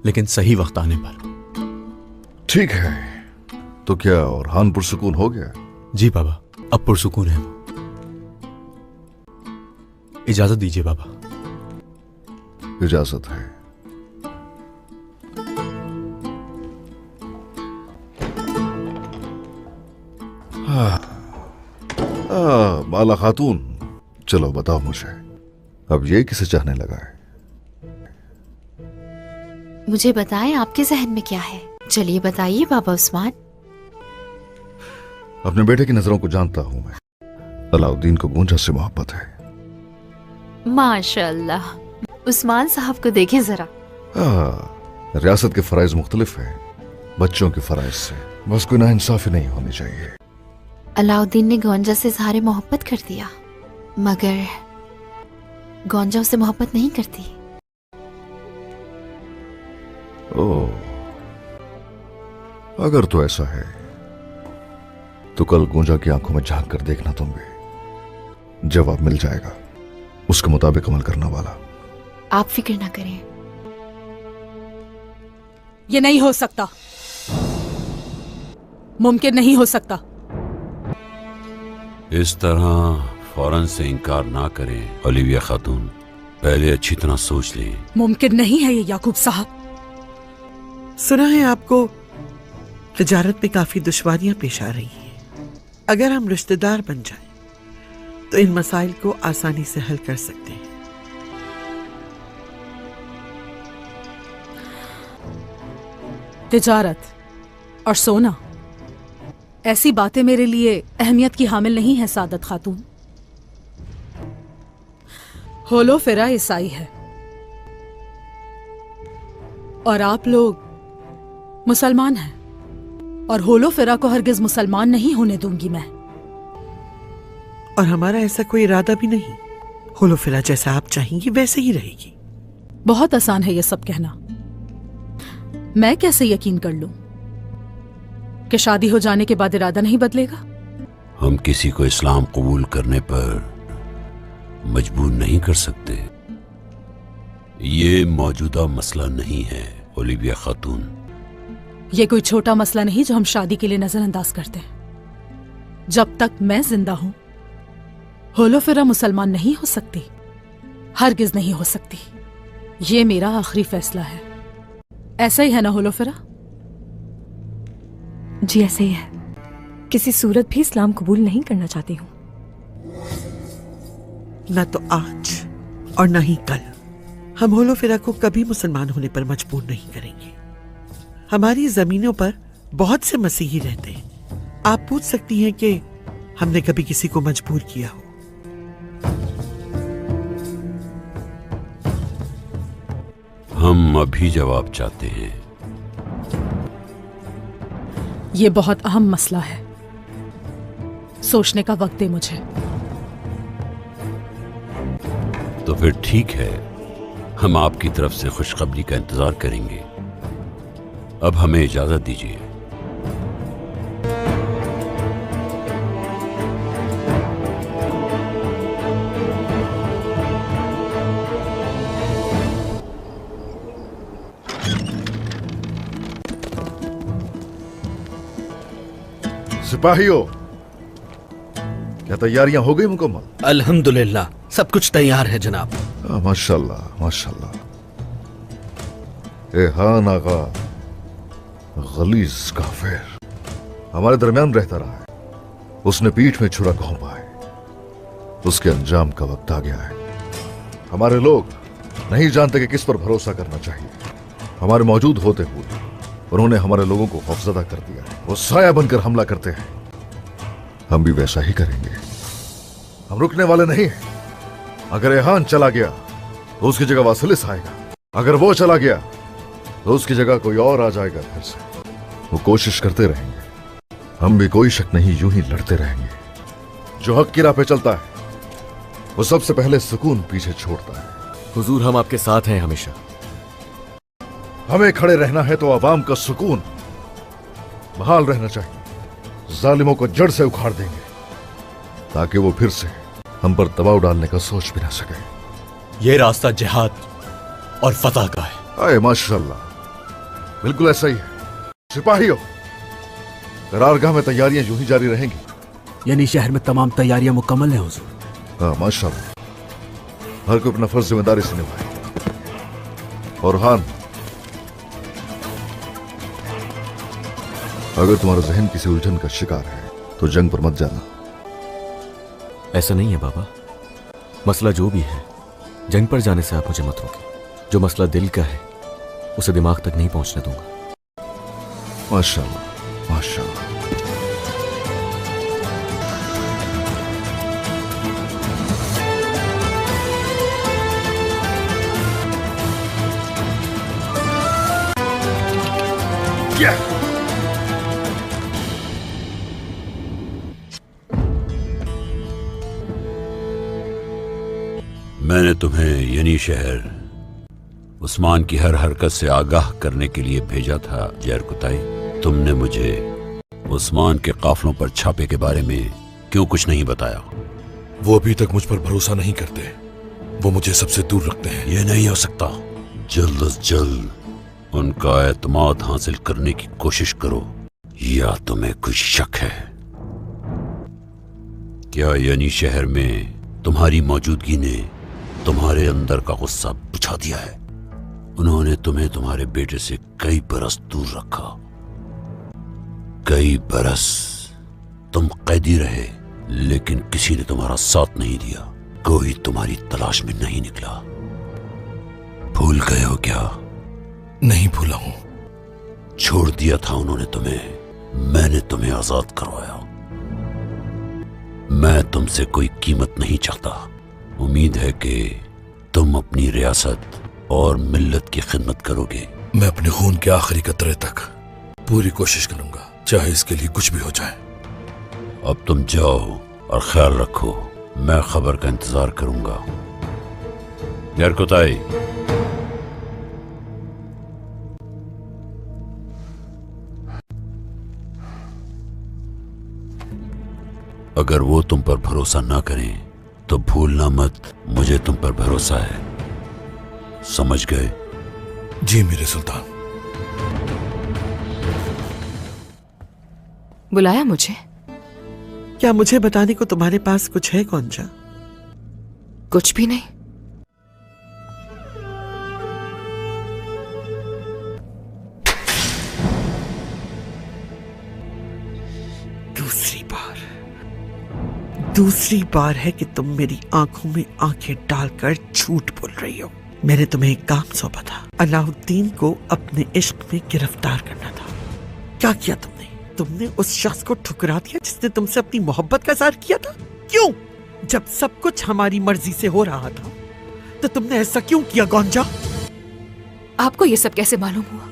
लेकिन सही वक्त आने पर। ठीक है, तो क्या और पुरसुकून हो गया? जी बाबा, अब पुरसुकून है। इजाजत दीजिए बाबा। इजाजत है। बाला खातून, चलो बताओ मुझे, अब ये किसे चाहने लगा है? मुझे बताएं आपके जहन में क्या है। चलिए बताइए बाबा उस्मान। अपने बेटे की नजरों को जानता हूं मैं। अलाउद्दीन को गूंजा से मोहब्बत है। माशाअल्लाह। उस्मान साहब को देखें जरा। रियासत के फराइज मुख्तलिफ है बच्चों के फराइज से, बस कोई नाइंसाफी नहीं होनी चाहिए। अलाउद्दीन ने गौंजा से इज़हार मोहब्बत कर दिया, मगर गौंजा उसे मोहब्बत नहीं करती। ओह, अगर तो ऐसा है तो कल गूंजा की आंखों में झांक कर देखना, तुम भी जवाब मिल जाएगा। उसके मुताबिक अमल करना वाला। आप फिक्र ना करें। ये नहीं हो सकता, मुमकिन नहीं हो सकता। इस तरह फौरन से इनकार ना करें ओलिविया खातून, पहले अच्छी तरह सोच लें। मुमकिन नहीं है ये याकूब साहब। सुना है आपको तिजारत में काफी दुश्वारियां पेश आ रही हैं। अगर हम रिश्तेदार बन जाएं तो इन मसाइल को आसानी से हल कर सकते हैं। तिजारत और सोना, ऐसी बातें मेरे लिए अहमियत की हामिल नहीं है सादत खातून। होलो फेरा ईसाई है और आप लोग मुसलमान हैं, और होलो फेरा को हरगिज मुसलमान नहीं होने दूंगी मैं। और हमारा ऐसा कोई इरादा भी नहीं। होलो फेरा जैसा आप चाहेंगी वैसे ही रहेगी। बहुत आसान है ये सब कहना। मैं कैसे यकीन कर लूं कि शादी हो जाने के बाद इरादा नहीं बदलेगा? हम किसी को इस्लाम कबूल करने पर मजबूर नहीं कर सकते। ये मौजूदा मसला नहीं है ओलिविया खातून। ये कोई छोटा मसला नहीं जो हम शादी के लिए नजरअंदाज करते हैं। जब तक मैं जिंदा हूं होलो फेरा मुसलमान नहीं हो सकती, हरगिज नहीं हो सकती। ये मेरा आखिरी फैसला है। ऐसा ही है ना होलो फेरा? जी ऐसे ही है। किसी सूरत भी इस्लाम कबूल नहीं करना चाहती हूँ। न तो आज और न ही कल हम होलो फेरा को कभी मुसलमान होने पर मजबूर नहीं करेंगे। हमारी जमीनों पर बहुत से मसीही रहते हैं। आप पूछ सकती हैं कि हमने कभी किसी को मजबूर किया हो। हम अभी जवाब चाहते हैं। ये बहुत अहम मसला है, सोचने का वक्त दे मुझे। तो फिर ठीक है, हम आपकी तरफ से खुशखबरी का इंतजार करेंगे। अब हमें इजाजत दीजिए। सिपाहियों, क्या तैयारियां हो गई मुकम्मल? अल्हम्दुलिल्लाह, सब कुछ तैयार है जनाब। माशाल्लाह माशाल्लाह। एहान आगा गलीज काफिर हमारे दरमियान रहता रहा है। उसने पीठ में छुरा घोंपा है। उसके अंजाम का वक्त आ गया है। हमारे लोग नहीं जानते कि किस पर भरोसा करना चाहिए। हमारे मौजूद होते हुए उन्होंने हमारे लोगों को खौफजदा कर दिया। वो साया बनकर हमला करते हैं। हम भी वैसा ही करेंगे। हम रुकने वाले नहीं हैं। अगर एहान चला गया तो उसकी जगह वासिलिस आएगा। अगर वो चला गया तो उसकी जगह कोई और आ जाएगा। फिर से वो कोशिश करते रहेंगे। हम भी कोई शक नहीं यूं ही लड़ते रहेंगे। जो हक की राह पे चलता है वो सबसे पहले सुकून पीछे छोड़ता है। हुजूर, हम आपके साथ हैं हमेशा। हमें खड़े रहना है तो आवाम का सुकून बहाल रहना चाहिए। जालिमों को जड़ से उखाड़ देंगे ताकि वो फिर से हम पर दबाव डालने का सोच भी ना सके। ये रास्ता जिहाद और फतह का है। आए माशाल्लाह, बिल्कुल ऐसा ही है। सिपाहियों, करारगाह में तैयारियां यूं ही जारी रहेंगी। यानी शहर में तमाम तैयारियां मुकम्मल हैं हुजूर। हाँ माशाल्लाह, हर कोई अपना फर्ज जिम्मेदारी से निभाए। और हान, अगर तुम्हारा जहन किसी उलझन का शिकार है तो जंग पर मत जाना। ऐसा नहीं है बाबा, मसला जो भी है जंग पर जाने से आप मुझे मत रोकें। जो मसला दिल का है उसे दिमाग तक नहीं पहुंचने दूंगा। माशाल्लाह माशाल्लाह। मैंने तुम्हें यनी शहर उस्मान की हर हरकत से आगाह करने के लिए भेजा था जरकुताई। तुमने मुझे उस्मान के काफलों पर छापे के बारे में क्यों कुछ नहीं बताया? वो अभी तक मुझ पर भरोसा नहीं करते, वो मुझे सबसे दूर रखते हैं। ये नहीं हो सकता। जल्द अज जल्द उनका एतमाद हासिल करने की कोशिश करो। या तुम्हें कुछ शक है? क्या यनी शहर में तुम्हारी मौजूदगी ने तुम्हारे अंदर का गुस्सा बुझा दिया है? उन्होंने तुम्हें तुम्हारे बेटे से कई बरस दूर रखा। कई बरस तुम कैदी रहे, लेकिन किसी ने तुम्हारा साथ नहीं दिया। कोई तुम्हारी तलाश में नहीं निकला। भूल गए हो क्या? नहीं भूला हूं। छोड़ दिया था उन्होंने तुम्हें, मैंने तुम्हें आजाद करवाया। मैं तुमसे कोई कीमत नहीं चाहता। उम्मीद है कि तुम अपनी रियासत और मिल्लत की खिदमत करोगे। मैं अपने खून के आखिरी कतरे तक पूरी कोशिश करूंगा, चाहे इसके लिए कुछ भी हो जाए। अब तुम जाओ और ख्याल रखो, मैं खबर का इंतजार करूंगा। जरकुताई, अगर वो तुम पर भरोसा ना करें तो भूलना मत, मुझे तुम पर भरोसा है। समझ गए? जी मेरे सुल्तान। बुलाया मुझे? क्या मुझे बताने को तुम्हारे पास कुछ है गोंजा? कुछ भी नहीं। दूसरी बार है कि तुम मेरी आंखों में आंखें डालकर झूठ बोल रही हो। मैंने तुम्हें एक काम सौंपा था, अलाउद्दीन को अपने इश्क में गिरफ्तार करना था। क्या किया तुमने? तुमने उस शख्स को ठुकरा दिया जिसने तुमसे अपनी मोहब्बत का इज़हार किया था। क्यों? जब सब कुछ हमारी मर्जी से हो रहा था तो तुमने ऐसा क्यों किया गोंजा? आपको ये सब कैसे मालूम हुआ?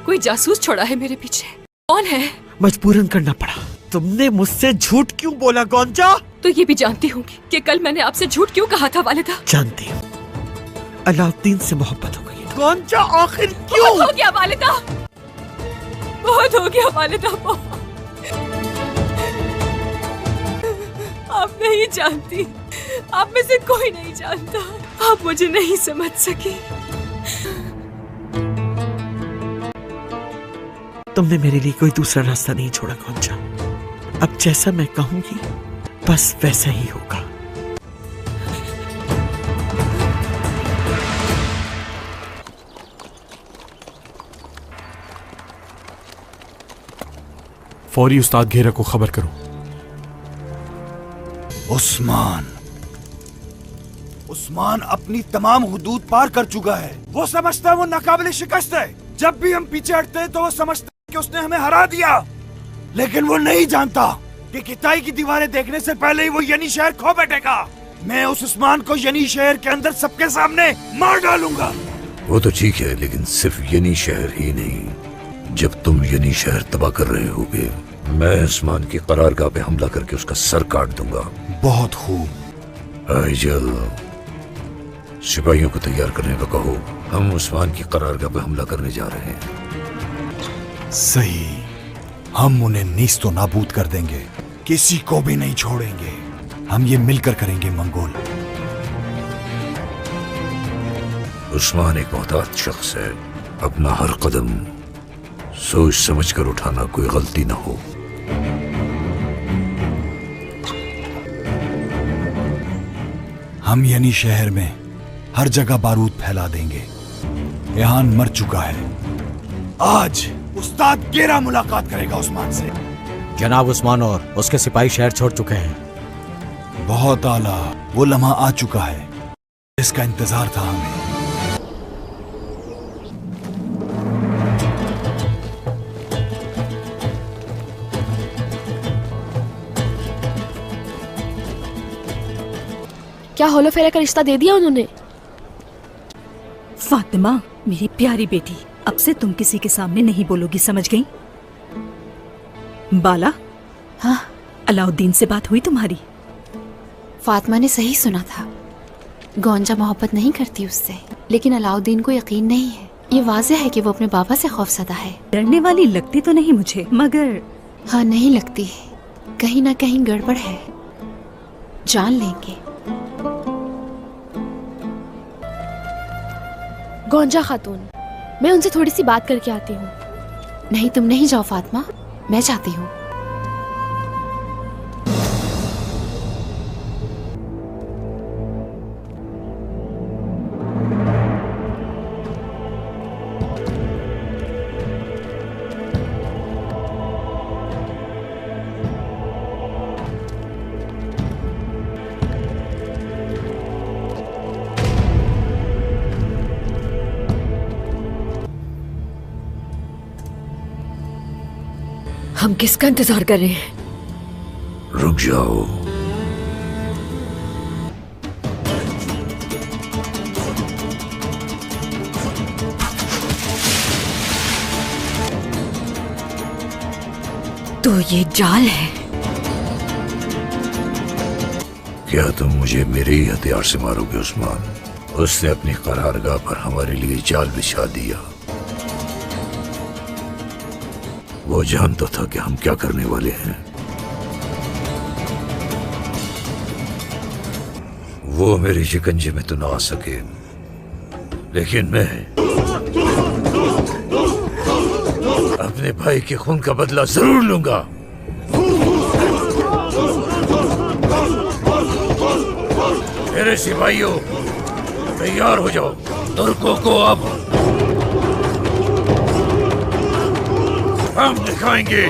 कोई जासूस छोड़ा है मेरे पीछे? कौन है? मजबूरन करना पड़ा। तुमने मुझसे झूठ क्यों बोला गोंजा? तो ये भी जानती होंगी कि कल मैंने आपसे झूठ क्यों कहा था वालिदा? जानती हूँ, अलाउद्दीन से मोहब्बत हो गई। गोंजा आखिर क्यों? बहुत हो गया वालिदा, बहुत हो गया वालिदा। आप नहीं जानती, आप में से कोई नहीं जानता। आप मुझे नहीं समझ सकी। तुमने मेरे लिए कोई दूसरा रास्ता नहीं छोड़ा गोंजा। अब जैसा मैं कहूंगी बस वैसा ही होगा। फौरी उस्ताद घेरा को खबर करो। उस्मान अपनी तमाम हुदूद पार कर चुका है। वो समझता है वो नाकाबिल शिकस्त है। जब भी हम पीछे हटते हैं तो वो समझता है कि उसने हमें हरा दिया, लेकिन वो नहीं जानता कि किताई की दीवारें देखने से पहले ही वो यनी शहर खो बैठेगा। मैं उस उस्मान को यनी शहर के अंदर सबके सामने मार डालूंगा। वो तो ठीक है, लेकिन सिर्फ यनी शहर ही नहीं। जब तुम यनी शहर तबाह कर रहे होगे, मैं उस्मान की करारगाह पे हमला करके उसका सर काट दूंगा। बहुत खूब। आइजल, सिपाहियों को तैयार करने को कहो, हम उस्मान की करारगाह पे हमला करने जा रहे हैं। सही, हम उन्हें नीस्तो नाबूद कर देंगे, किसी को भी नहीं छोड़ेंगे। हम ये मिलकर करेंगे मंगोल। उस्मान एक मोहताज शख्स है, अपना हर कदम सोच समझकर उठाना, कोई गलती ना हो। हम यानी शहर में हर जगह बारूद फैला देंगे। रेहान मर चुका है। आज उस्ताद गेरा मुलाकात करेगा उस्मान से। जनाब उस्मान और उसके सिपाही शहर छोड़ चुके हैं। बहुत आला, वो लम्हा आ चुका है, इसका इंतजार था हमें। क्या होलोफेरा का रिश्ता दे दिया उन्होंने? फातिमा मेरी प्यारी बेटी, अब से तुम किसी के सामने नहीं बोलोगी, समझ गई? बाला, हाँ? अलाउद्दीन से बात हुई तुम्हारी? फातिमा ने सही सुना था। गोंजा मोहब्बत नहीं करती उससे, लेकिन अलाउद्दीन को यकीन नहीं है। ये वाज़ेह है कि वो अपने बाबा से खौफसदा है। डरने वाली लगती तो नहीं मुझे, मगर हाँ, नहीं लगती, कहीं ना कहीं गड़बड़ है, जान लेंगे। गोंजा खातून, मैं उनसे थोड़ी सी बात करके आती हूँ। नहीं, तुम नहीं जाओ फातिमा, मैं जाती हूँ। हम किसका इंतजार कर रहे हैं? रुक जाओ। तो ये जाल है। क्या तुम मुझे मेरे ही हथियार से मारोगे उस्मान? उसने अपनी करारगाह पर हमारे लिए जाल बिछा दिया। वो जानता था कि हम क्या करने वाले हैं। वो मेरे शिकंजे में तो ना आ सके, लेकिन मैं अपने भाई के खून का बदला जरूर लूंगा। मेरे सिपाहियों, तैयार हो जाओ। तुर्कों को अब हम दिखाएंगे